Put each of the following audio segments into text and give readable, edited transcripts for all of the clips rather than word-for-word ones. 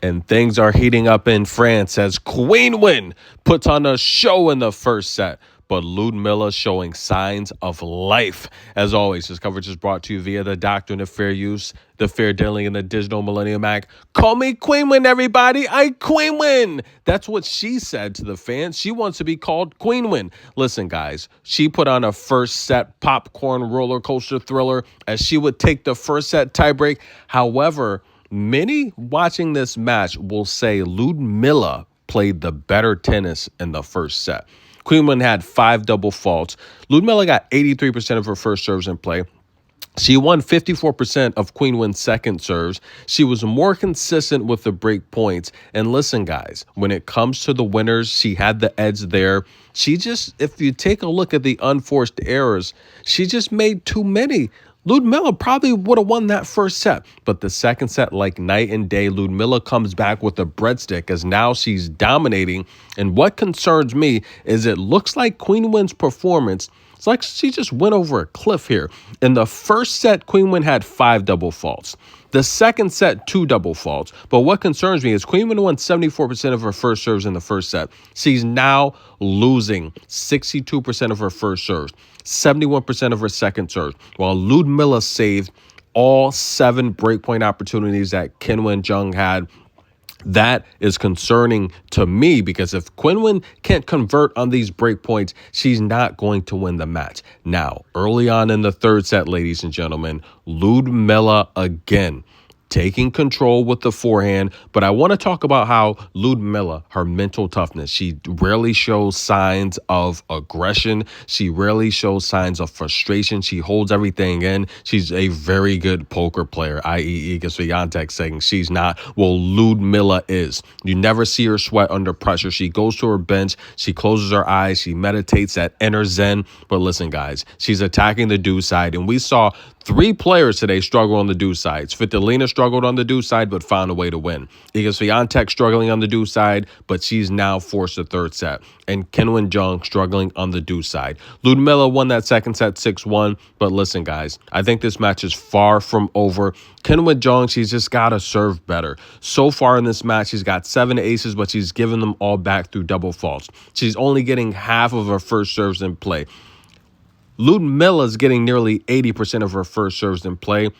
And things are heating up in France as Qinwen puts on a show in the first set. But Liudmilla showing signs of life. As always, this coverage is brought to you via the Doctrine of Fair Use, the Fair Dealing, and the Digital Millennium Act. Call me Qinwen, everybody. I Qinwen. That's what she said to the fans. She wants to be called Qinwen. Listen, guys, she put on a first set popcorn roller coaster thriller as she would take the first set tiebreak. However, many watching this match will say Liudmilla played the better tennis in the first set. Qinwen had 5 double faults. Liudmilla got 83% of her first serves in play. She won 54% of Qinwen's second serves. She was more consistent with the break points. And listen, guys, when it comes to the winners, she had the edge there. She just, if you take a look at the unforced errors, she just made too many. Liudmilla probably would have won that first set, but the second set, like night and day, Liudmilla comes back with a breadstick as now she's dominating. And what concerns me is it looks like Qinwen's performance, it's like she just went over a cliff here. In the first set, Qinwen had 5 double faults. The second set, 2 double faults. But what concerns me is Qinwen won 74% of her first serves in the first set. She's now losing 62% of her first serves, 71% of her second serves, while Liudmilla saved all 7 breakpoint opportunities that Zheng had. That is concerning to me because if Qinwen can't convert on these breakpoints, she's not going to win the match. Now, early on in the third set, ladies and gentlemen, Liudmilla again taking control with the forehand. But I want to talk about how Liudmilla, her mental toughness, she rarely shows signs of aggression. She rarely shows signs of frustration. She holds everything in. She's a very good poker player, i.e. Iga Swiatek saying she's not. Well, Liudmilla is. You never see her sweat under pressure. She goes to her bench. She closes her eyes. She meditates that inner zen. But listen, guys, she's attacking the deuce side. And we saw 3 players today struggle on the deuce side. Svitolina struggled on the deuce side, but found a way to win. Iga Swiatek struggling on the deuce side, but she's now forced the third set. And Zheng struggling on the deuce side. Liudmilla won that second set 6-1. But listen, guys, I think this match is far from over. Zheng, she's just got to serve better. So far in this match, she's got 7 aces, but she's given them all back through double faults. She's only getting half of her first serves in play. Liudmilla is getting nearly 80% of her first serves in play,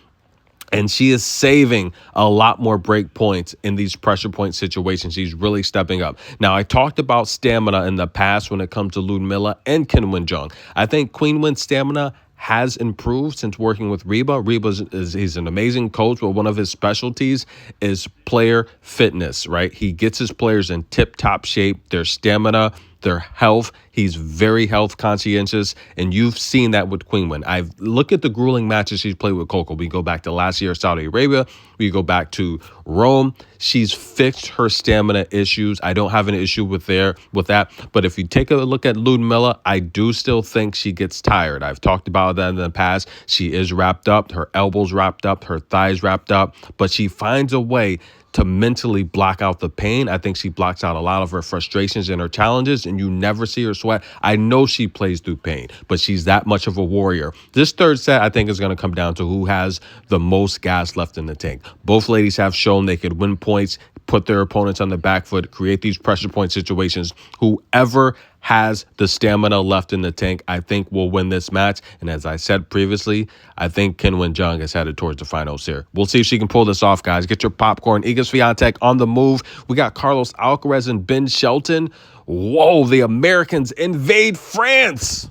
and she is saving a lot more break points in these pressure point situations. She's really stepping up. Now, I talked about stamina in the past when it comes to Liudmilla and Zheng. I think Qinwen's stamina has improved since working with Reba. He's an amazing coach, but one of his specialties is player fitness, right? He gets his players in tip-top shape, their stamina, their health. He's very health conscientious, and you've seen that with Qinwen. Look at the grueling matches she's played with Coco. We go back to last year, Saudi Arabia. We go back to Rome. She's fixed her stamina issues. I don't have an issue with that. But if you take a look at Liudmilla, I do still think she gets tired. I've talked about that in the past. She is wrapped up, her elbows wrapped up, her thighs wrapped up, but she finds a way to mentally block out the pain. I think she blocks out a lot of her frustrations and her challenges, and you never see her sweat. I know she plays through pain, but she's that much of a warrior. This third set, I think, is going to come down to who has the most gas left in the tank. Both ladies have shown they could win points, put their opponents on the back foot, create these pressure point situations. Whoever has the stamina left in the tank, I think will win this match. And as I said previously, I think Zheng is headed towards the finals here. We'll see if she can pull this off, guys. Get your popcorn. Iga Swiatek on the move. We got Carlos Alcaraz and Ben Shelton. Whoa, the Americans invade France.